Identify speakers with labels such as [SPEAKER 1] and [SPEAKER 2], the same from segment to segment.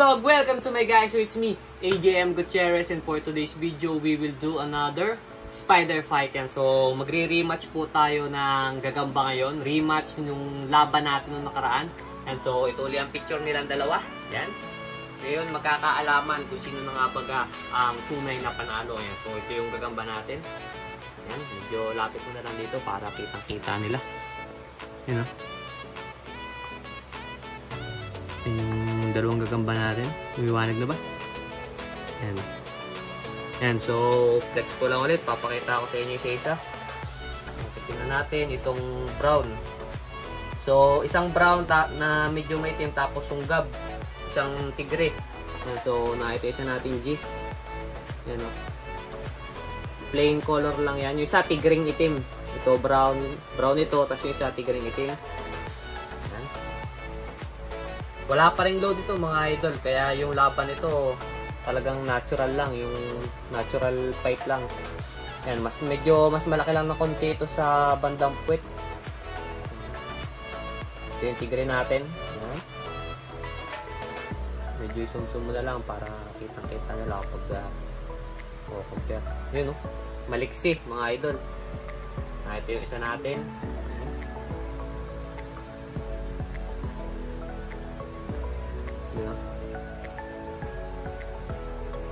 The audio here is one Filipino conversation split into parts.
[SPEAKER 1] vlog! Welcome to my guys, so it's me, AJM Gutierrez, and for today's video, we will do another spider fight yan. So, magre-rematch po tayo ng gagamba ngayon. Rematch nung laban natin nung nakaraan. And so, ito ulit ang picture nilang dalawa. Yan. Ngayon, magkakaalaman kung sino na nga baga ang tunay na panalo. Yan. So, ito yung gagamba natin. Yan. Medyo lapit mo na lang dito para kitang-kita nila. Yan o. Yung dalawang gagamba natin. Umiwanag na ba? Yan. Yan. So, flex ko lang ulit. Papakita ko sa inyo isa-isa. Tingnan natin itong brown. So, isang brown na medyo maitim tapos sunggab. Isang tigre. Yan. So, nakita natin G. Yan o. Plain color lang yan. Yung isa tigring itim. Ito brown. Brown ito. Tapos yung isa tigring itim. Wala pa ring load ito mga idol, kaya yung laban ito talagang natural lang, yung natural fight lang. Yan, medyo mas malaki lang na konti ito sa bandang puwet. Ito yung tigre natin. Yan. Medyo isumsum mo na lang para kitang-kita nila kapag compare. Yun o, maliksi mga idol. Ito yung isa natin.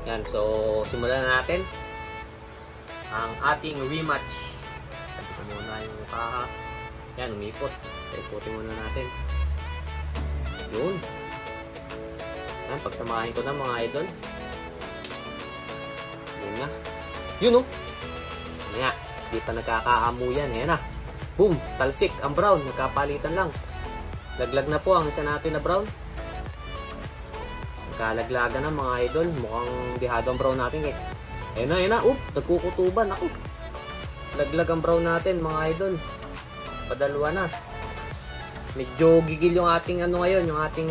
[SPEAKER 1] Yan, so simulan na natin ang ating rematch. Ito muna yung mukha. Yan, umipot. Iputin muna natin. Yun. Yan, pagsamahin ko na mga idol. Yun na. Yun o. Yan, di pa nagkakaamu yan. Yan na. Boom, talsik ang brown. Nagkapalitan lang. Laglag na po ang isa natin na brown. Kalaglagan na mga idol. Mukhang dihado ang brown natin eh. Ayun na, ayun na. Nagkukutuban. Ako. Laglag ang brown natin mga idol. Padalwa na. Medyo gigil yung ating ano ngayon. Yung ating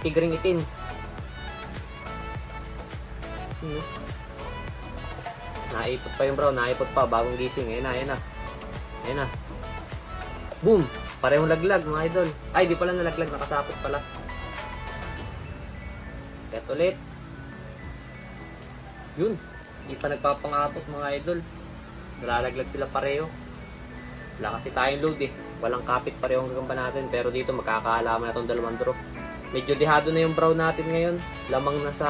[SPEAKER 1] tigring itim. Naipot pa yung brown. Naipot pa. Bagong gising. Ayun na, ayun na. Ayun na. Boom. Parehong laglag mga idol. Ay, di pala nalaglag. Nakasapot pala. At ulit. Yun. Hindi pa nagpapangapot mga idol. Nalalaglag sila pareho. Wala kasi tayong load eh. Walang kapit pareho ang gagamba natin. Pero dito magkakaalaman na itong dalawang draw. Medyo dihado na yung brown natin ngayon. Lamang na sa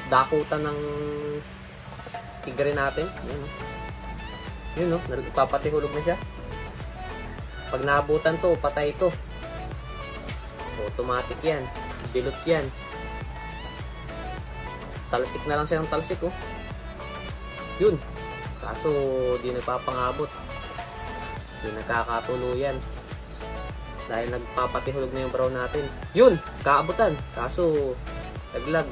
[SPEAKER 1] dakutan ng tigre natin. Yun o. Yun o. Nagpapatihulog na siya. Pag naabutan to, patay ito. Automatic yan. Bilot yan. Talsik na lang siya ng talsik oh. Yun. Kaso di nagpapangabot. Di nagkakatuluyan. Dahil nagpapatihulog na yung brown natin. Yun! Kaabutan. Kaso laglag.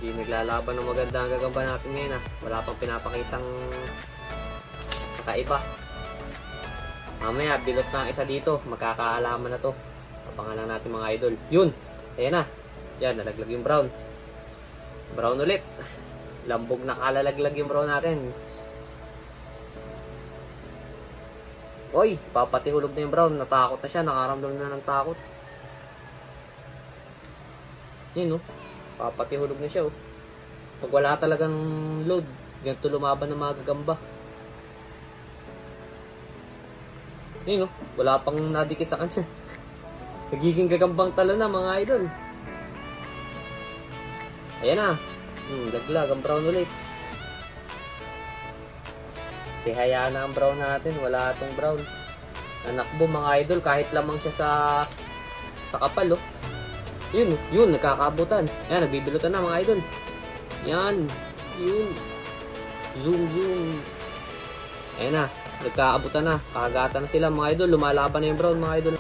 [SPEAKER 1] Di naglalaban ng maganda ang gagamba natin ngayon ah. Wala pang pinapakitang kakaiba. Mamaya bilot na isa dito. Magkakaalaman na to. Abangan lang natin mga idol. Yun! Ayan na. Yan, nalaglag yung brown. Brown ulit. Lambog na kalalaglag yung brown natin. Oy, papatihulog na yung brown. Natakot na siya. Nakaramdam na ng takot. Yun, oh. Papatihulog na siya, oh. Pag wala talagang load, ganito lumaban ng mga gagamba. Yun, oh. Wala pang nadikit sa kanya. Nagiging gagambang talo na, mga idol. Ayan na. Laglag ang brown ulit. Tihaya na ang brown natin. Wala itong brown. Nanakbo mga idol. Kahit lamang siya sa kapal oh. Yun. Yun. Nagkakabutan. Ayan. Nagbibilutan na mga idol. Yan. Yun. Zoom. Ayan na. Nagkaabutan na. Kakagatan na sila mga idol. Lumalaban na yung brown mga idol.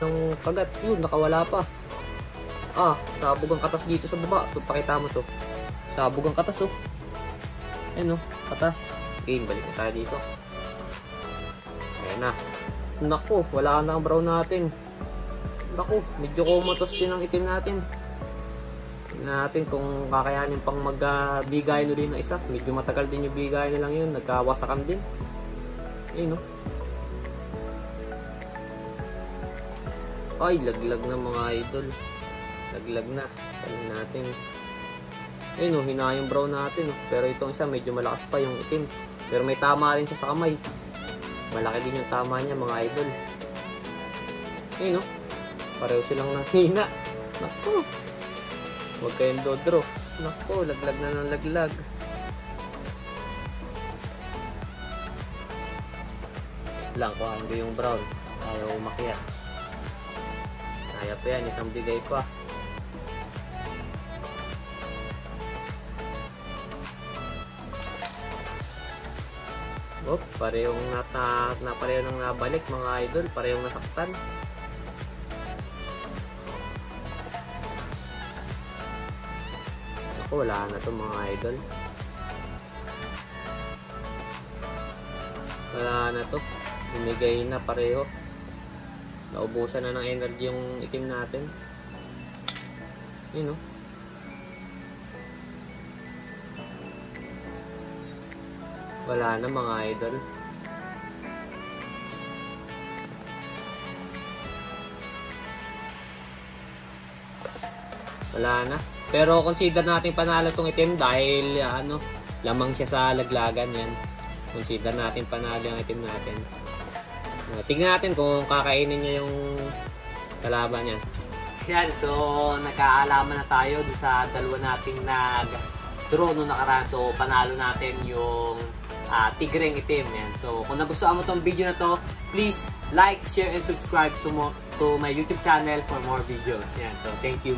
[SPEAKER 1] Ng kagat, yun, nakawala pa. Sabog ang katas dito sa baba. Pakita mo to. Sabog ang katas oh. Ayan oh, katas. Okay, balik na tayo dito. Ayan na. Naku, wala na ang brown natin. Naku, medyo kumatos din ang itim natin. Tingnan natin kung kakayanin pang magbigay ulit ng isa. Medyo matagal din yung bigay na lang yun. Nagkawasakan din. Ayun, no? Ay, laglag na mga idol. Laglag na. Sabihin natin. Ayun, no? Hina yung brown natin. No? Pero itong isa, medyo malakas pa yung itim. Pero may tama rin siya sa kamay. Malaki din yung tama niya mga idol. Ayun, no? Pareho silang nahina. Naku. Huwag kayong dodro. Naku, laglag na ng laglag. Lang, kuhaan ko yung brown. Ayaw umakyat. Kaya pa yan, isang bigay pa. Oh, parehong pareho nang nabalik mga idol, parehong nasaktan. Ako, wala na to mga idol. Wala na to. Bumigay na pareho. Naubusan na ng energy yung itim natin. Yun, no? Wala na mga idol. Wala na. Pero consider natin panalo tong itim dahil lamang siya sa laglagan yan. Consider natin panalo yung itim natin. Tingnan natin kung kakainin niya yung kalaban niya. Yan, so nagkaalaman na tayo sa dalawa nating nag-draw nung nakaraan. So panalo natin yung tigreng itim. Yan. So kung nagustuhan mo tong video na to, please like, share, and subscribe to my YouTube channel for more videos. Yan. So thank you.